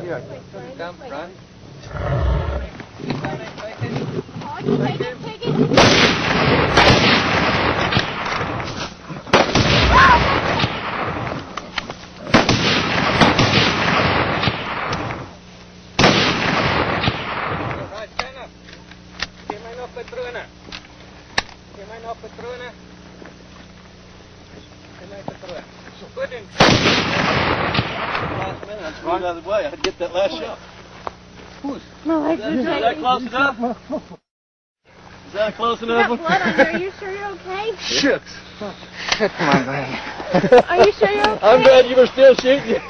here. Down front. Take it. Right, stand up. Get mine off patrona. Get mine off patrona. Get mine patrona. Put in. Last minute, I'm going the other way. I'd get that last shot. My legs are Is that close enough? Is that close You got enough? blood on you. Are you sure you're okay? Shit. Come on, buddy. Are you sure you're okay? I'm glad you were still shooting.